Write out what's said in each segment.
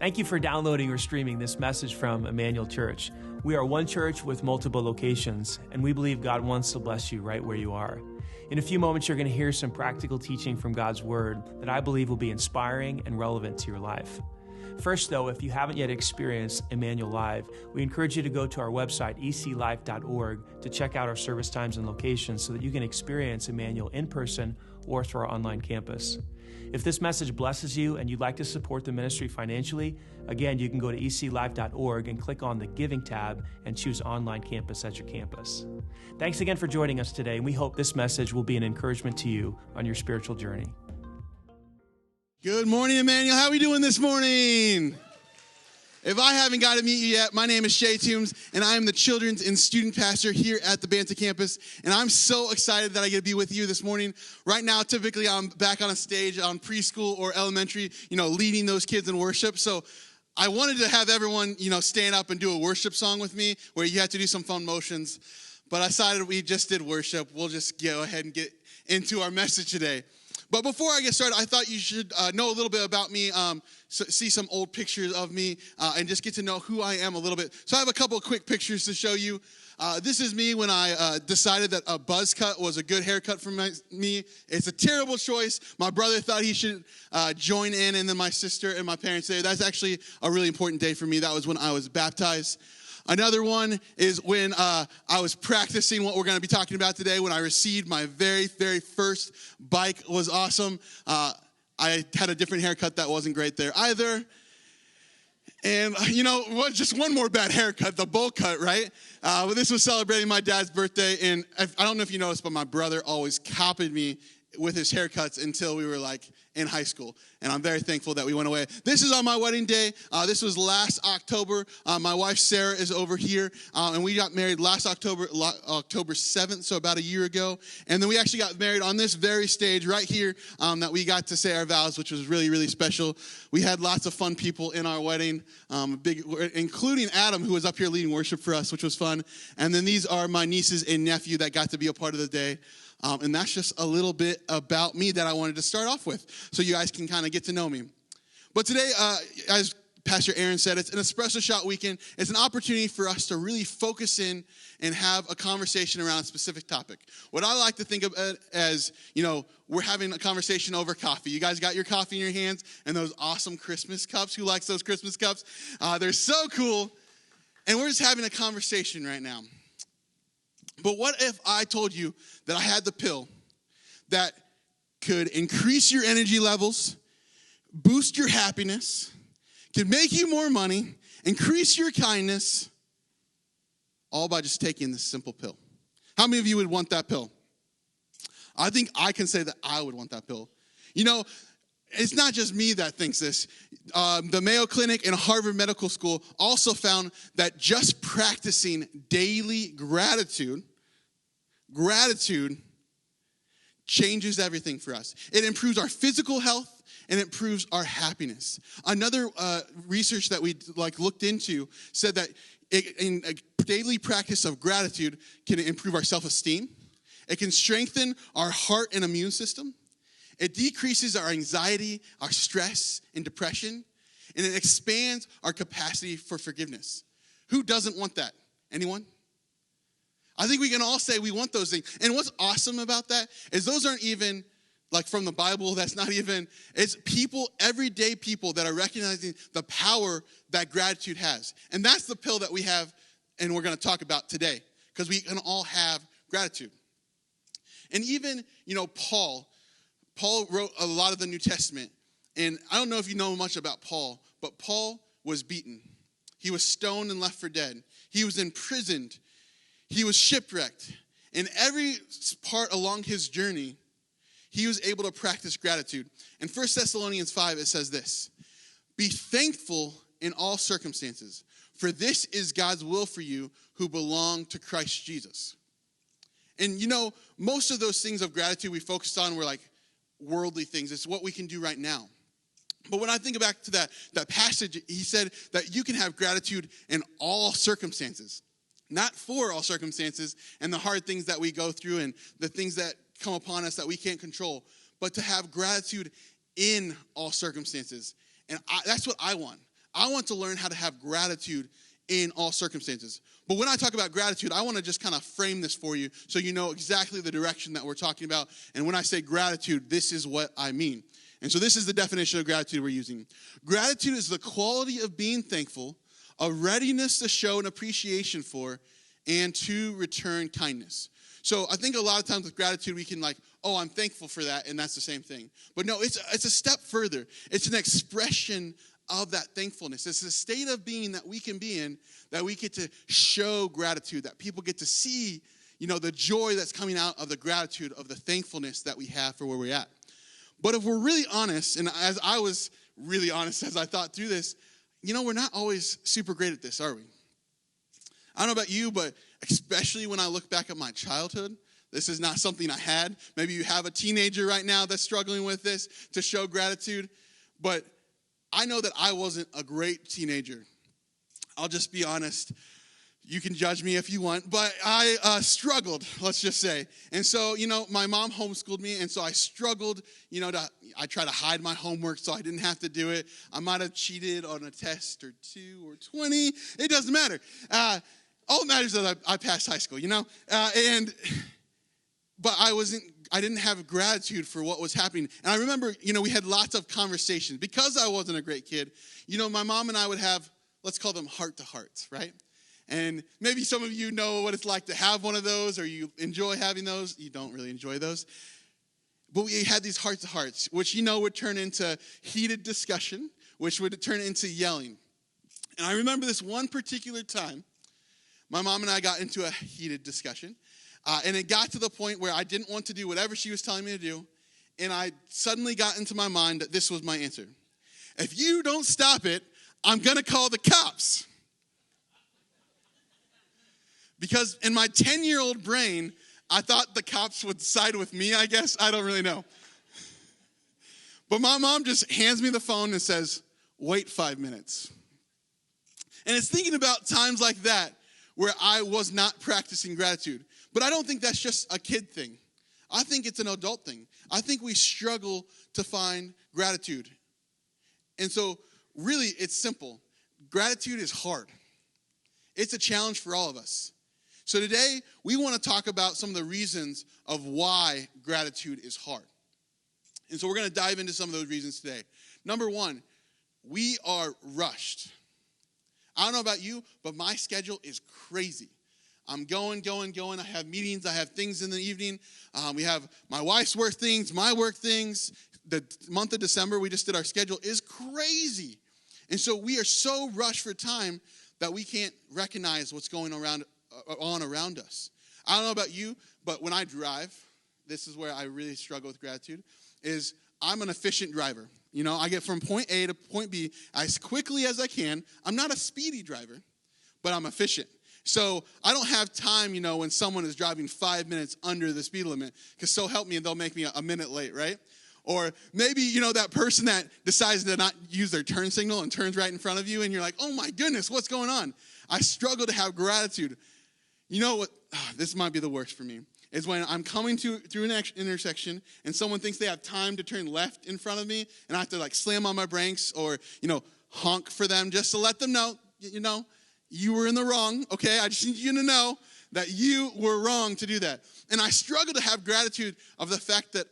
Thank you for downloading or streaming this message from Emmanuel Church. We are one church with multiple locations, and we believe God wants to bless you right where you are. In a few moments, you're going to hear some practical teaching from God's Word that I believe will be inspiring and relevant to your life. First, though, if you haven't yet experienced Emmanuel Live, we encourage you to go to our website, eclife.org, to check out our service times and locations so that you can experience Emmanuel in person or through our online campus. If this message blesses you and you'd like to support the ministry financially, again, you can go to eclife.org and click on the Giving tab and choose Online Campus as your campus. Thanks again for joining us today, and we hope this message will be an encouragement to you on your spiritual journey. Good morning, Emmanuel. How are we doing this morning? If I haven't got to meet you yet, my name is Shay Toombs, and I am the children's and student pastor here at the Banta campus, and I'm so excited that I get to be with you this morning. Right now, typically, I'm back on a stage on preschool or elementary, leading those kids in worship, so I wanted to have everyone, stand up and do a worship song with me where you had to do some fun motions, but I decided we just did worship. We'll just go ahead and get into our message today. But before I get started, I thought you should know a little bit about me, see some old pictures of me, and just get to know who I am a little bit. So I have a couple of quick pictures to show you. This is me when I decided that a buzz cut was a good haircut for me. It's a terrible choice. My brother thought he should join in, and then my sister and my parents say that's actually a really important day for me. That was when I was baptized. Another one is when I was practicing what we're going to be talking about today, when I received my very, very first bike. It was awesome. I had a different haircut that wasn't great there either. And, just one more bad haircut, the bowl cut, right? But this was celebrating my dad's birthday, and I don't know if you noticed, but my brother always copied me with his haircuts until we were in high school. And I'm very thankful that we went away. This is on my wedding day. This was last October. My wife, Sarah, is over here. And we got married last October 7th, so about a year ago. And then we actually got married on this very stage right here that we got to say our vows, which was really, really special. We had lots of fun people in our wedding, including Adam, who was up here leading worship for us, which was fun. And then these are my nieces and nephew that got to be a part of the day. And that's just a little bit about me that I wanted to start off with so you guys can kind of get to know me. But today, as Pastor Aaron said, it's an Espresso Shot weekend. It's an opportunity for us to really focus in and have a conversation around a specific topic. What I like to think of it as, we're having a conversation over coffee. You guys got your coffee in your hands and those awesome Christmas cups. Who likes those Christmas cups? They're so cool. And we're just having a conversation right now. But what if I told you that I had the pill that could increase your energy levels, boost your happiness, could make you more money, increase your kindness, all by just taking this simple pill? How many of you would want that pill? I think I can say that I would want that pill. It's not just me that thinks this. The Mayo Clinic and Harvard Medical School also found that just practicing daily gratitude changes everything for us. It improves our physical health and it improves our happiness. Another research that we looked into said that in a daily practice of gratitude can improve our self-esteem. It can strengthen our heart and immune system. It decreases our anxiety, our stress, and depression, and it expands our capacity for forgiveness. Who doesn't want that? Anyone? I think we can all say we want those things. And what's awesome about that is those aren't even from the Bible. It's people, everyday people that are recognizing the power that gratitude has. And that's the pill that we have and we're going to talk about today, because we can all have gratitude. And even, Paul wrote a lot of the New Testament. And I don't know if you know much about Paul, but Paul was beaten. He was stoned and left for dead. He was imprisoned. He was shipwrecked. In every part along his journey, he was able to practice gratitude. In 1 Thessalonians 5, it says this: "Be thankful in all circumstances, for this is God's will for you who belong to Christ Jesus." And most of those things of gratitude we focused on were worldly things. It's what we can do right now. But when I think back to that passage, he said that you can have gratitude in all circumstances. Not for all circumstances and the hard things that we go through and the things that come upon us that we can't control, but to have gratitude in all circumstances. And that's what I want. I want to learn how to have gratitude in all circumstances. But when I talk about gratitude, I want to just kind of frame this for you so you know exactly the direction that we're talking about. And when I say gratitude, this is what I mean. And so this is the definition of gratitude we're using. Gratitude is the quality of being thankful, a readiness to show an appreciation for, and to return kindness. So I think a lot of times with gratitude, we can like, oh, I'm thankful for that, and that's the same thing. But no, it's a step further. It's an expression of that thankfulness. It's a state of being that we can be in, that we get to show gratitude, that people get to see, the joy that's coming out of the gratitude, of the thankfulness that we have for where we're at. But if we're really honest, and as I was really honest as I thought through this, we're not always super great at this, are we? I don't know about you, but especially when I look back at my childhood, this is not something I had. Maybe you have a teenager right now that's struggling with this to show gratitude. But I know that I wasn't a great teenager. I'll just be honest. You can judge me if you want, but I struggled, let's just say. And so, my mom homeschooled me, and so I struggled, I tried to hide my homework so I didn't have to do it. I might have cheated on a test or 2 or 20. It doesn't matter. All that matters is that I passed high school, but I didn't have gratitude for what was happening. And I remember, we had lots of conversations. Because I wasn't a great kid, my mom and I would have, let's call them heart-to-hearts, right? And maybe some of you know what it's like to have one of those, or you enjoy having those. You don't really enjoy those. But we had these heart-to-hearts, which, would turn into heated discussion, which would turn into yelling. And I remember this one particular time, my mom and I got into a heated discussion. And it got to the point where I didn't want to do whatever she was telling me to do. And I suddenly got into my mind that this was my answer. If you don't stop it, I'm going to call the cops. Because in my 10-year-old brain, I thought the cops would side with me, I guess. I don't really know. But my mom just hands me the phone and says, wait 5 minutes. And it's thinking about times like that where I was not practicing gratitude. But I don't think that's just a kid thing. I think it's an adult thing. I think we struggle to find gratitude. And so, really, it's simple. Gratitude is hard. It's a challenge for all of us. So today, we want to talk about some of the reasons of why gratitude is hard. And so we're going to dive into some of those reasons today. Number one, we are rushed. I don't know about you, but my schedule is crazy. I'm going. I have meetings. I have things in the evening. We have my wife's work things, my work things. The month of December, we just did our schedule, is crazy. And so we are so rushed for time that we can't recognize what's going on around us. I don't know about you, but when I drive, this is where I really struggle with gratitude, is I'm an efficient driver. I get from point A to point B as quickly as I can. I'm not a speedy driver, but I'm efficient. So I don't have time, when someone is driving 5 minutes under the speed limit, because so help me, they'll make me a minute late, right? Or maybe, that person that decides to not use their turn signal and turns right in front of you, and you're like, oh my goodness, what's going on? I struggle to have gratitude. You know what? This might be the worst for me, is when I'm coming through an intersection and someone thinks they have time to turn left in front of me, and I have to slam on my brakes or, honk for them just to let them know, you were in the wrong, okay? I just need you to know that you were wrong to do that. And I struggle to have gratitude of the fact that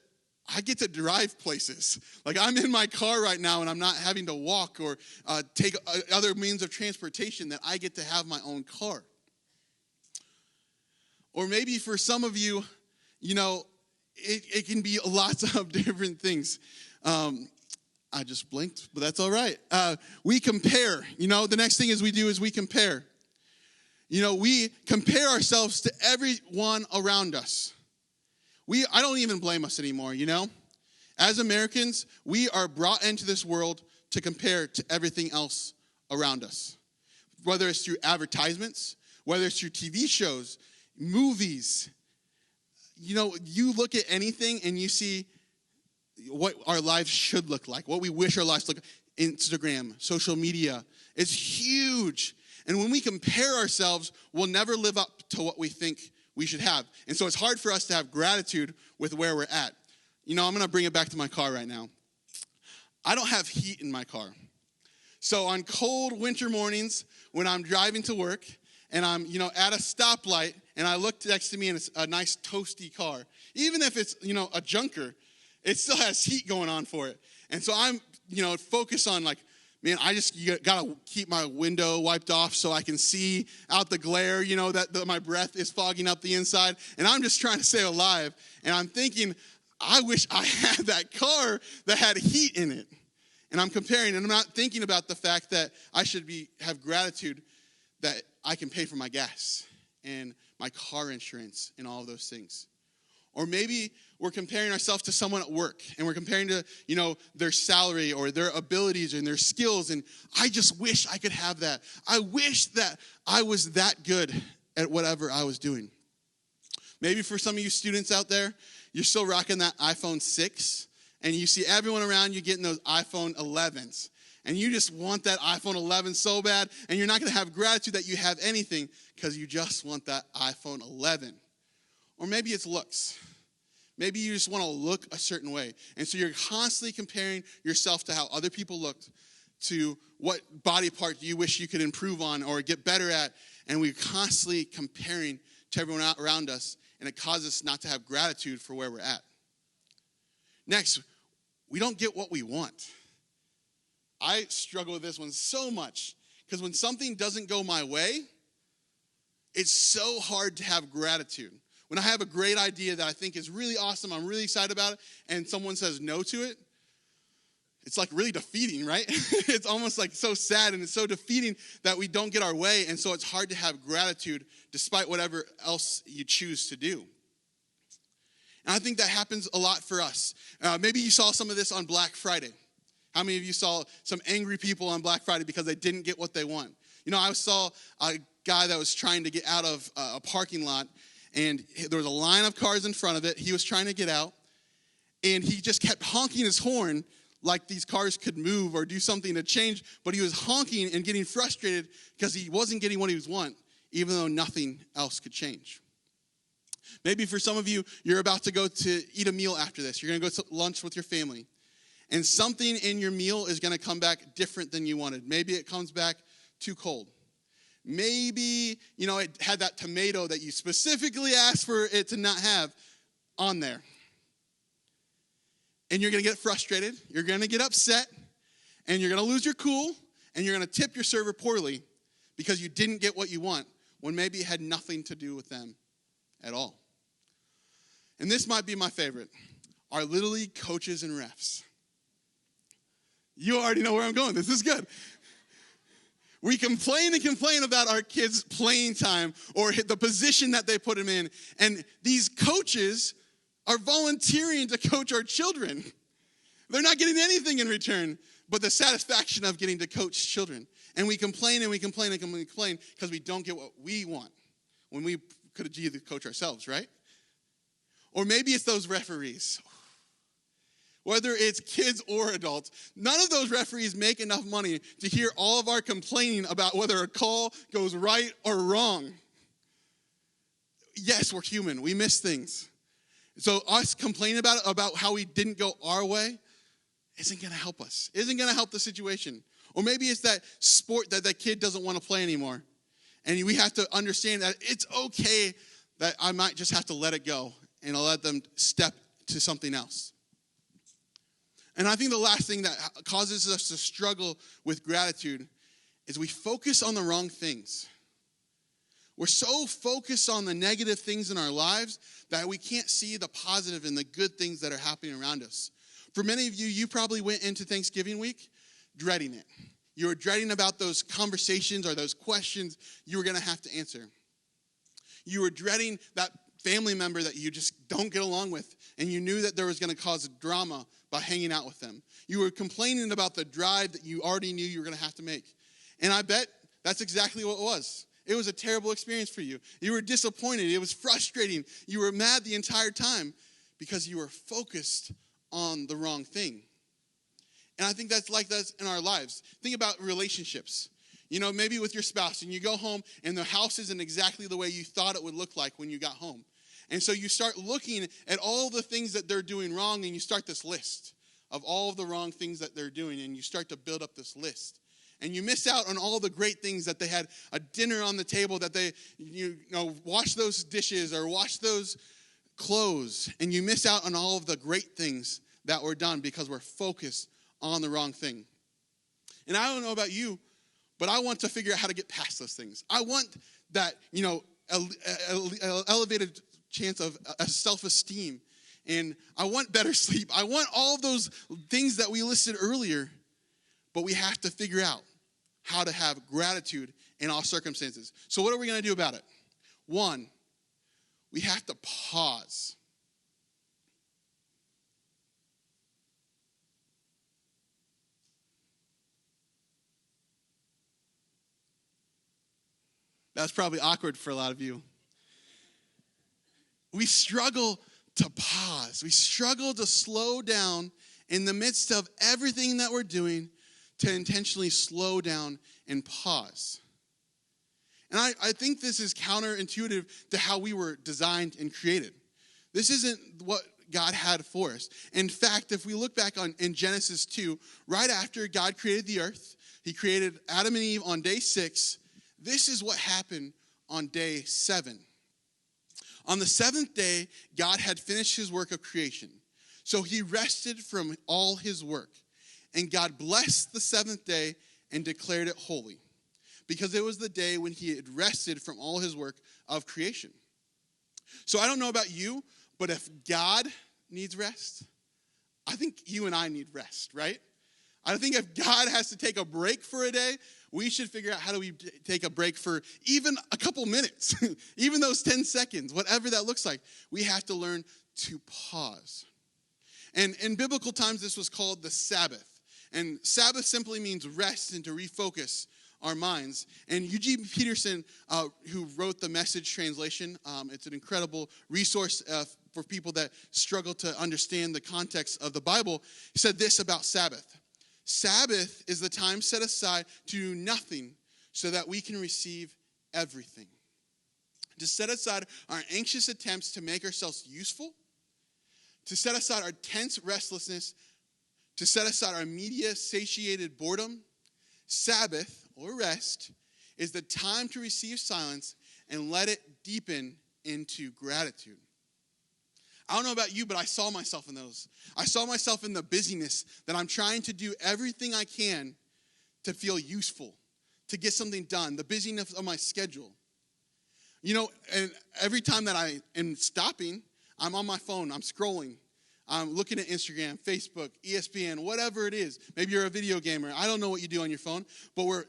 I get to drive places. I'm in my car right now and I'm not having to walk or take other means of transportation, that I get to have my own car. Or maybe for some of you, it can be lots of different things. I just blinked, but that's all right. We compare. The next thing we do is we compare. We compare ourselves to everyone around us. I don't even blame us anymore, As Americans, we are brought into this world to compare to everything else around us. Whether it's through advertisements, whether it's through TV shows, movies. You look at anything and you see what our lives should look like, what we wish our lives look like. Instagram, social media, it's huge. And when we compare ourselves, we'll never live up to what we think we should have. And so it's hard for us to have gratitude with where we're at. I'm going to bring it back to my car right now. I don't have heat in my car. So on cold winter mornings when I'm driving to work and I'm, at a stoplight and I look next to me and it's a nice toasty car, even if it's, a junker, it still has heat going on for it. And so I'm, focused on like, man, you gotta keep my window wiped off so I can see out the glare, that my breath is fogging up the inside. And I'm just trying to stay alive. And I'm thinking, I wish I had that car that had heat in it. And I'm comparing, and I'm not thinking about the fact that I should have gratitude that I can pay for my gas and my car insurance and all of those things. Or maybe we're comparing ourselves to someone at work, and we're comparing to, their salary or their abilities and their skills, and I just wish I could have that. I wish that I was that good at whatever I was doing. Maybe for some of you students out there, you're still rocking that iPhone 6, and you see everyone around you getting those iPhone 11s. And you just want that iPhone 11 so bad, and you're not going to have gratitude that you have anything because you just want that iPhone 11. Or maybe it's looks. Maybe you just want to look a certain way. And so you're constantly comparing yourself to how other people looked, to what body part you wish you could improve on or get better at. And we're constantly comparing to everyone around us, and it causes us not to have gratitude for where we're at. Next, we don't get what we want. I struggle with this one so much because when something doesn't go my way, it's so hard to have gratitude. When I have a great idea that I think is really awesome, I'm really excited about it, and someone says no to it, it's like really defeating, right? It's almost like so sad and it's so defeating that we don't get our way, and so it's hard to have gratitude despite whatever else you choose to do. And I think that happens a lot for us. Maybe you saw some of this on Black Friday. How many of you saw some angry people on Black Friday because they didn't get what they want? I saw a guy that was trying to get out of a parking lot, and there was a line of cars in front of it. He was trying to get out, and he just kept honking his horn like these cars could move or do something to change, but he was honking and getting frustrated because he wasn't getting what he was wanting, even though nothing else could change. Maybe for some of you, you're about to go to eat a meal after this. You're going to go to lunch with your family. And something in your meal is going to come back different than you wanted. Maybe it comes back too cold. Maybe, it had that tomato that you specifically asked for it to not have on there. And you're going to get frustrated. You're going to get upset. And you're going to lose your cool. And you're going to tip your server poorly because you didn't get what you want when maybe it had nothing to do with them at all. And this might be my favorite. Our Little League coaches and refs. You already know where I'm going. This is good. We complain and complain about our kids' playing time or the position that they put them in. And these coaches are volunteering to coach our children. They're not getting anything in return but the satisfaction of getting to coach children. And we complain and we complain and complain because we don't get what we want when we could have either coach ourselves, right? Or maybe it's those referees. Whether it's kids or adults, none of those referees make enough money to hear all of our complaining about whether a call goes right or wrong. Yes, we're human. We miss things. So us complaining about how we didn't go our way isn't going to help us. Isn't going to help the situation. Or maybe it's that sport that that kid doesn't want to play anymore. And we have to understand that it's okay that I might just have to let it go and I'll let them step to something else. And I think the last thing that causes us to struggle with gratitude is we focus on the wrong things. We're so focused on the negative things in our lives that we can't see the positive and the good things that are happening around us. For many of you, you probably went into Thanksgiving week dreading it. You were dreading about those conversations or those questions you were going to have to answer. You were dreading that family member that you just don't get along with, and you knew that there was going to cause drama by hanging out with them. You were complaining about the drive that you already knew you were going to have to make. And I bet that's exactly what it was. It was a terrible experience for you. You were disappointed. It was frustrating. You were mad the entire time because you were focused on the wrong thing. And I think that's like that in our lives. Think about relationships. Maybe with your spouse, and you go home, and the house isn't exactly the way you thought it would look like when you got home. And so you start looking at all the things that they're doing wrong, and you start this list of all of the wrong things that they're doing, and you start to build up this list. And you miss out on all the great things that they had, a dinner on the table, that they, wash those dishes or wash those clothes. And you miss out on all of the great things that were done because we're focused on the wrong thing. And I don't know about you, but I want to figure out how to get past those things. I want that, elevated chance of self-esteem. And I want better sleep. I want all of those things that we listed earlier. But we have to figure out how to have gratitude in all circumstances. So what are we going to do about it? One, we have to pause. That's probably awkward for a lot of you. We struggle to pause. We struggle to slow down in the midst of everything that we're doing, to intentionally slow down and pause. And I think this is counterintuitive to how we were designed and created. This isn't what God had for us. In fact, if we look back in Genesis 2, right after God created the earth, he created Adam and Eve on day 6. This is what happened on day 7. On the 7th day, God had finished his work of creation. So he rested from all his work. And God blessed the 7th day and declared it holy, because it was the day when he had rested from all his work of creation. So I don't know about you, but if God needs rest, I think you and I need rest, right? I think if God has to take a break for a day, we should figure out how do we take a break for even a couple minutes, even those 10 seconds, whatever that looks like. We have to learn to pause. And in biblical times, this was called the Sabbath. And Sabbath simply means rest and to refocus our minds. And Eugene Peterson, who wrote the Message translation, it's an incredible resource for people that struggle to understand the context of the Bible, said this about Sabbath. Sabbath is the time set aside to do nothing so that we can receive everything. To set aside our anxious attempts to make ourselves useful, to set aside our tense restlessness, to set aside our media-satiated boredom. Sabbath, or rest, is the time to receive silence and let it deepen into gratitude. I don't know about you, but I saw myself in those. I saw myself in the busyness that I'm trying to do everything I can to feel useful, to get something done, the busyness of my schedule. And every time that I am stopping, I'm on my phone, I'm scrolling. I'm looking at Instagram, Facebook, ESPN, whatever it is. Maybe you're a video gamer. I don't know what you do on your phone, but we're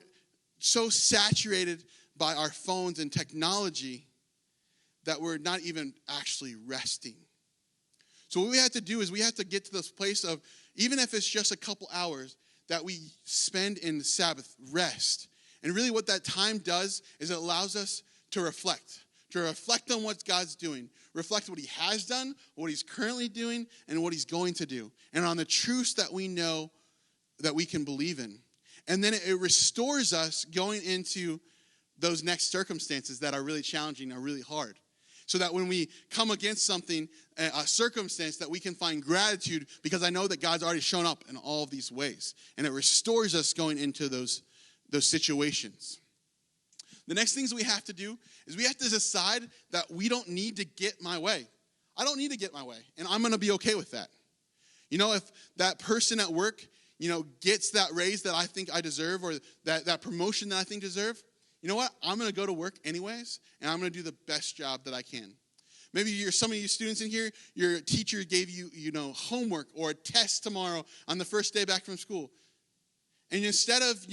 so saturated by our phones and technology that we're not even actually resting. So what we have to do is we have to get to this place of, even if it's just a couple hours, that we spend in the Sabbath rest. And really what that time does is it allows us to reflect on what God's doing, reflect what he has done, what he's currently doing, and what he's going to do, and on the truths that we know that we can believe in. And then it restores us going into those next circumstances that are really challenging, are really hard. So that when we come against something, a circumstance, that we can find gratitude because I know that God's already shown up in all of these ways. And it restores us going into those situations. The next things we have to do is we have to decide that we don't need to get my way. I don't need to get my way, and I'm going to be okay with that. If that person at work, gets that raise that I think I deserve, or that promotion that I think deserve, you know what? I'm going to go to work anyways, and I'm going to do the best job that I can. Maybe some of you students in here, your teacher gave you, homework or a test tomorrow on the first day back from school. And instead of,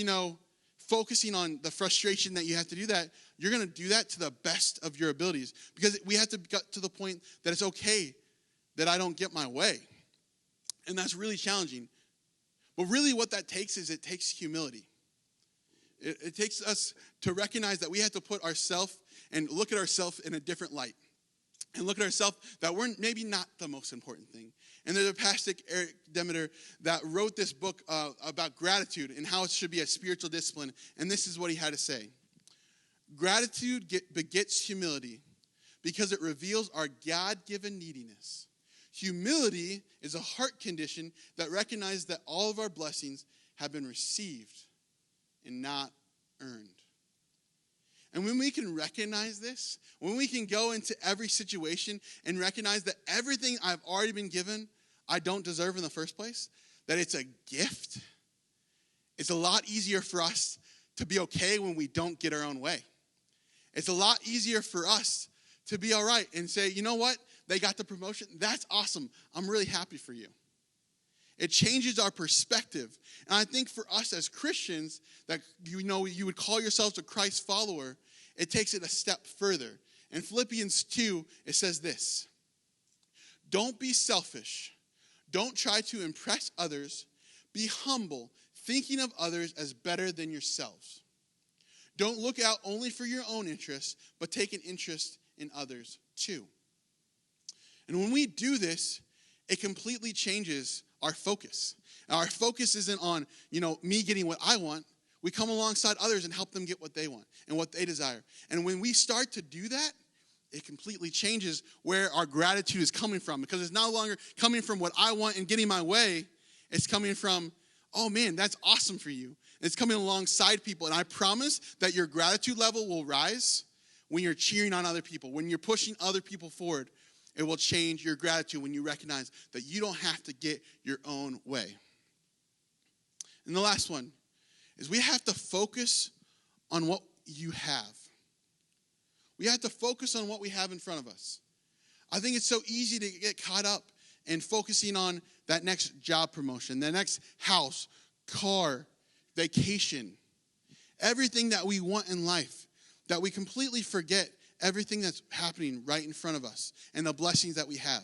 focusing on the frustration that you have to do that, you're going to do that to the best of your abilities, because we have to get to the point that it's okay that I don't get my way. And that's really challenging. But really what that takes is it takes humility. It takes us to recognize that we have to put ourselves and look at ourselves in a different light. And look at ourselves that we're maybe not the most important thing. And there's a pastor, Eric Demeter, that wrote this book about gratitude and how it should be a spiritual discipline. And this is what he had to say. Gratitude begets humility because it reveals our God-given neediness. Humility is a heart condition that recognizes that all of our blessings have been received and not earned. And when we can recognize this, when we can go into every situation and recognize that everything I've already been given, I don't deserve in the first place, that it's a gift, it's a lot easier for us to be okay when we don't get our own way. It's a lot easier for us to be all right and say, you know what? They got the promotion. That's awesome. I'm really happy for you. It changes our perspective. And I think for us as Christians, that you would call yourselves a Christ follower, it takes it a step further. In Philippians 2, it says this: don't be selfish. Don't try to impress others. Be humble, thinking of others as better than yourselves. Don't look out only for your own interests, but take an interest in others too. And when we do this, it completely changes our focus. Now, our focus isn't on, me getting what I want. We come alongside others and help them get what they want and what they desire. And when we start to do that, it completely changes where our gratitude is coming from, because it's no longer coming from what I want and getting my way. It's coming from, oh man, that's awesome for you. It's coming alongside people. And I promise that your gratitude level will rise when you're cheering on other people, when you're pushing other people forward. It will change your gratitude when you recognize that you don't have to get your own way. And the last one is we have to focus on what you have. We have to focus on what we have in front of us. I think it's so easy to get caught up in focusing on that next job promotion, the next house, car, vacation, everything that we want in life, that we completely forget everything that's happening right in front of us and the blessings that we have.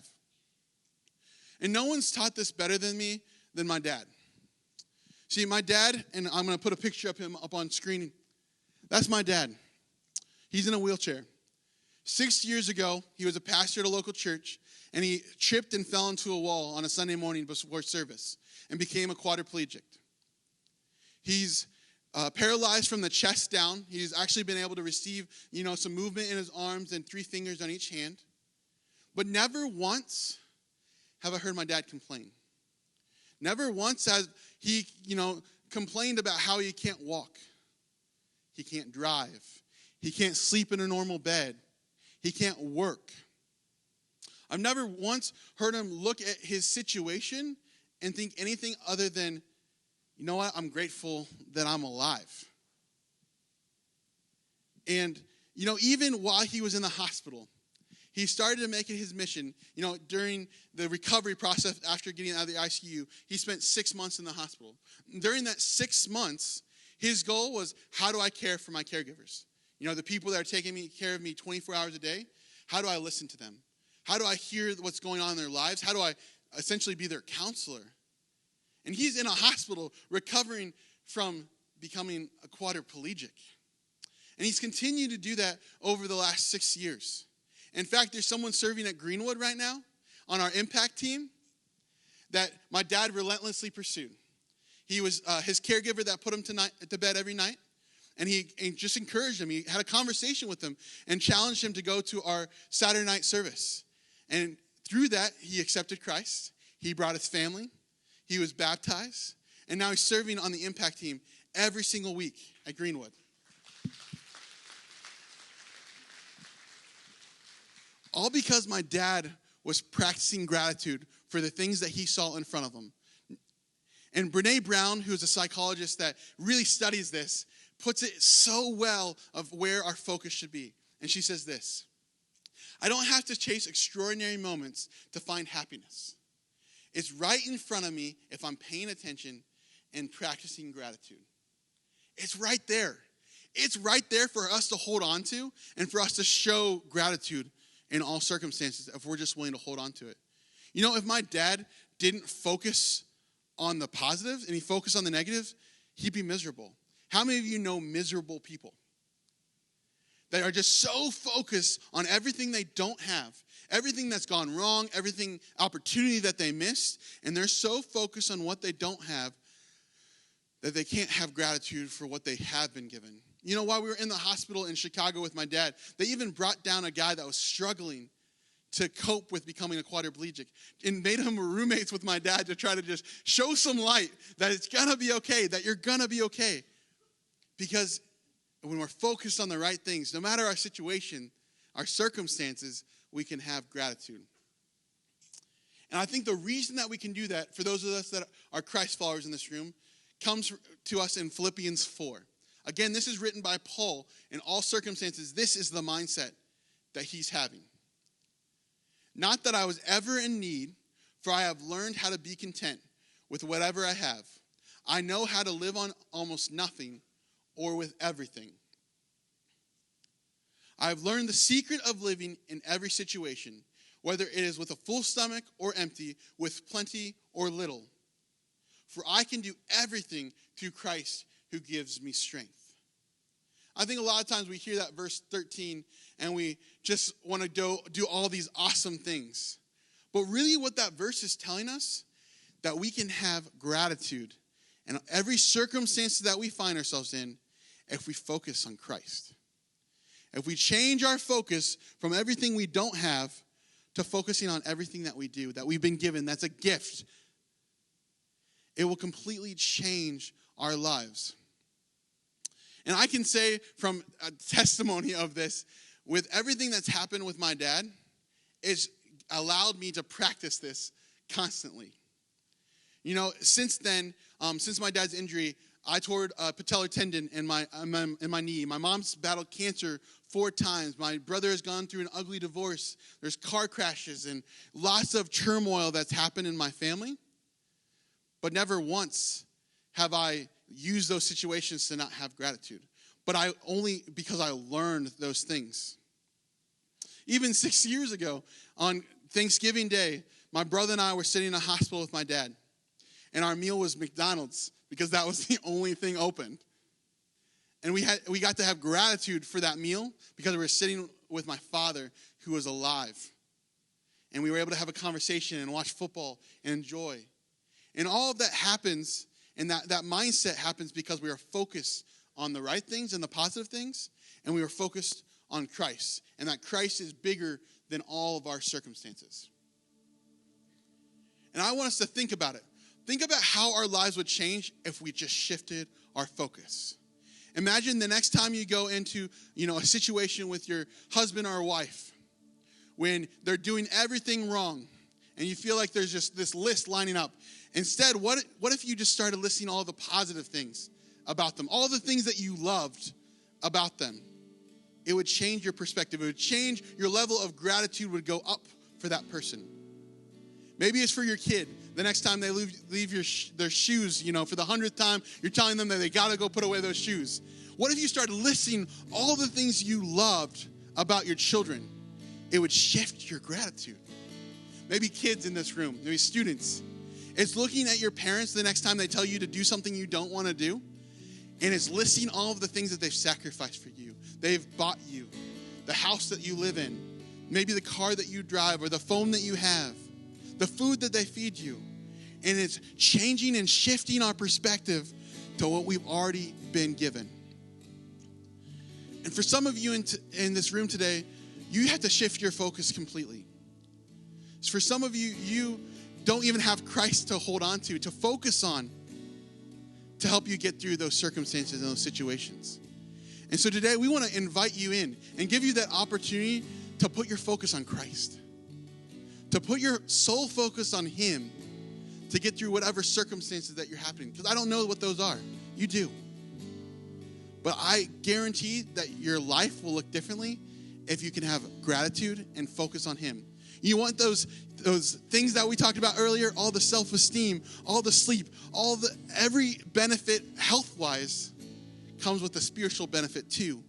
And no one's taught this better than me than my dad. See, my dad, and I'm going to put a picture of him up on screen. That's my dad. He's in a wheelchair. 6 years ago, he was a pastor at a local church, and he tripped and fell into a wall on a Sunday morning before service and became a quadriplegic. He's paralyzed from the chest down. He's actually been able to receive, some movement in his arms and 3 fingers on each hand. But never once have I heard my dad complain. Never once has he, complained about how he can't walk. He can't drive. He can't sleep in a normal bed. He can't work. I've never once heard him look at his situation and think anything other than, you know what, I'm grateful that I'm alive. And, even while he was in the hospital, he started to make it his mission. During the recovery process after getting out of the ICU, he spent 6 months in the hospital. During that 6 months, his goal was, how do I care for my caregivers? The people that are taking care of me 24 hours a day, how do I listen to them? How do I hear what's going on in their lives? How do I essentially be their counselor? And he's in a hospital recovering from becoming a quadriplegic. And he's continued to do that over the last 6 years. In fact, there's someone serving at Greenwood right now on our impact team that my dad relentlessly pursued. He was his caregiver that put him to bed every night. And he just encouraged him. He had a conversation with him and challenged him to go to our Saturday night service. And through that, he accepted Christ. He brought his family. He was baptized. And now he's serving on the impact team every single week at Greenwood. All because my dad was practicing gratitude for the things that he saw in front of him. And Brene Brown, who's a psychologist that really studies this, puts it so well of where our focus should be. And she says this: I don't have to chase extraordinary moments to find happiness. It's right in front of me if I'm paying attention and practicing gratitude. It's right there. It's right there for us to hold on to and for us to show gratitude in all circumstances if we're just willing to hold on to it. If my dad didn't focus on the positive and he focused on the negative, he'd be miserable. How many of you know miserable people that are just so focused on everything they don't have, everything that's gone wrong, everything opportunity that they missed, and they're so focused on what they don't have that they can't have gratitude for what they have been given? While we were in the hospital in Chicago with my dad, they even brought down a guy that was struggling to cope with becoming a quadriplegic and made him roommates with my dad to try to just show some light that it's going to be okay, that you're going to be okay. Because when we're focused on the right things, no matter our situation, our circumstances, we can have gratitude. And I think the reason that we can do that, for those of us that are Christ followers in this room, comes to us in Philippians 4. Again, this is written by Paul. In all circumstances, this is the mindset that he's having. Not that I was ever in need, for I have learned how to be content with whatever I have. I know how to live on almost nothing or with everything. I have learned the secret of living in every situation, whether it is with a full stomach or empty, with plenty or little. For I can do everything through Christ who gives me strength. I think a lot of times we hear that verse 13 and we just want to do all these awesome things. But really what that verse is telling us, that we can have gratitude in every circumstance that we find ourselves in if we focus on Christ. If we change our focus from everything we don't have to focusing on everything that we do, that we've been given, that's a gift, it will completely change our lives. And I can say from a testimony of this, with everything that's happened with my dad, it's allowed me to practice this constantly. You know, since then, since my dad's injury, I tore a patellar tendon in my knee. My mom's battled cancer 4 times. My brother has gone through an ugly divorce. There's car crashes and lots of turmoil that's happened in my family. But never once have I used those situations to not have gratitude. But only because I learned those things. Even 6 years ago, on Thanksgiving Day, my brother and I were sitting in a hospital with my dad. And our meal was McDonald's because that was the only thing open. And we got to have gratitude for that meal because we were sitting with my father who was alive. And we were able to have a conversation and watch football and enjoy. And all of that happens, and that mindset happens because we are focused on the right things and the positive things, and we are focused on Christ. And that Christ is bigger than all of our circumstances. And I want us to think about it. Think about how our lives would change if we just shifted our focus. Imagine the next time you go into, a situation with your husband or wife when they're doing everything wrong and you feel like there's just this list lining up. Instead, what if you just started listing all the positive things about them, all the things that you loved about them? It would change your perspective. It would change your level of gratitude would go up for that person. Maybe it's for your kid. The next time they leave their shoes, for the 100th time, you're telling them that they got to go put away those shoes. What if you started listing all the things you loved about your children? It would shift your gratitude. Maybe kids in this room, maybe students. It's looking at your parents the next time they tell you to do something you don't want to do, and it's listing all of the things that they've sacrificed for you. They've bought you, the house that you live in, maybe the car that you drive or the phone that you have, the food that they feed you. And it's changing and shifting our perspective to what we've already been given. And for some of you in this room today, you have to shift your focus completely. So for some of you, you don't even have Christ to hold on to focus on, to help you get through those circumstances and those situations. And so today we want to invite you in and give you that opportunity to put your focus on Christ. To put your sole focus on Him to get through whatever circumstances that you're happening. Because I don't know what those are. You do. But I guarantee that your life will look differently if you can have gratitude and focus on Him. You want those things that we talked about earlier, all the self-esteem, all the sleep, every benefit health-wise comes with a spiritual benefit too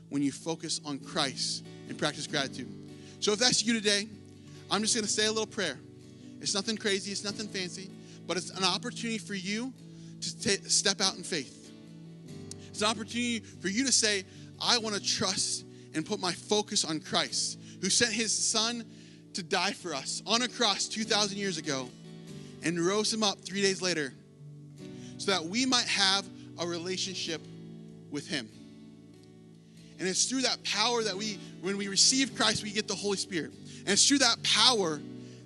when you focus on Christ and practice gratitude. So if that's you today, I'm just going to say a little prayer. It's nothing crazy. It's nothing fancy. But it's an opportunity for you to step out in faith. It's an opportunity for you to say, I want to trust and put my focus on Christ, who sent His Son to die for us on a cross 2,000 years ago and rose Him up 3 days later so that we might have a relationship with Him. And it's through that power that when we receive Christ, we get the Holy Spirit. And it's through that power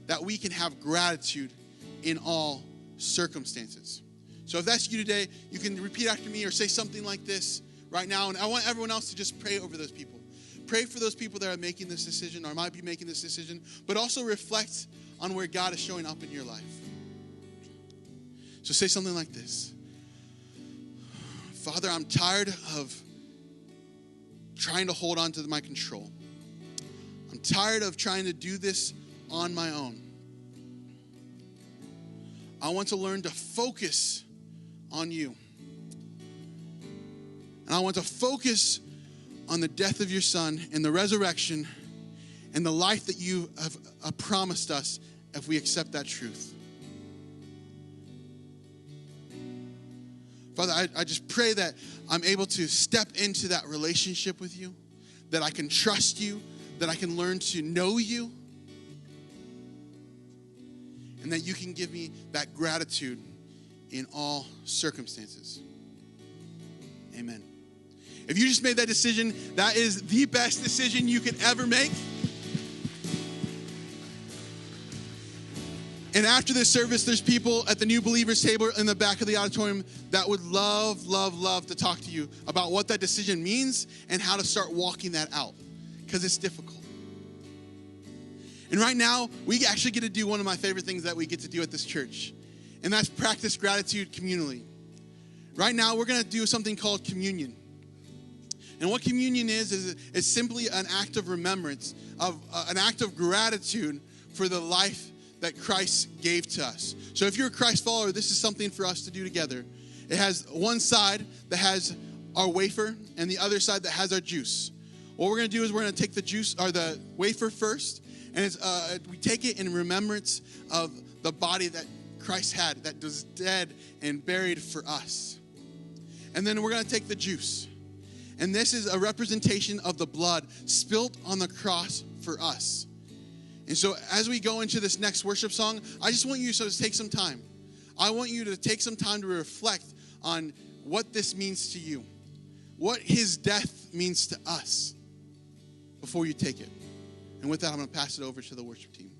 that we can have gratitude in all circumstances. So if that's you today, you can repeat after me or say something like this. right now. And I want everyone else to just pray over those people. Pray for those people that are making this decision or might be making this decision, but also reflect on where God is showing up in your life. So say something like this. Father, I'm tired of trying to hold on to my control. I'm tired of trying to do this on my own. I want to learn to focus on you. And I want to focus on the death of your son and the resurrection and the life that you have promised us if we accept that truth. Father, I just pray that I'm able to step into that relationship with you, that I can trust you, that I can learn to know you, and that you can give me that gratitude in all circumstances. Amen. If you just made that decision, that is the best decision you could ever make. And after this service, there's people at the New Believers table in the back of the auditorium that would love to talk to you about what that decision means and how to start walking that out, because it's difficult. And right now, we actually get to do one of my favorite things that we get to do at this church, and that's practice gratitude communally. Right now, we're going to do something called communion. And what communion is simply an act of remembrance, of an act of gratitude for the life that Christ gave to us. So if you're a Christ follower, this is something for us to do together. It has one side that has our wafer and the other side that has our juice. What we're going to do is we're going to take the juice or the wafer first, and we take it in remembrance of the body that Christ had that was dead and buried for us. And then we're going to take the juice. And this is a representation of the blood spilt on the cross for us. And so as we go into this next worship song, I just want you to take some time. I want you to take some time to reflect on what this means to you, what his death means to us before you take it. And with that, I'm going to pass it over to the worship team.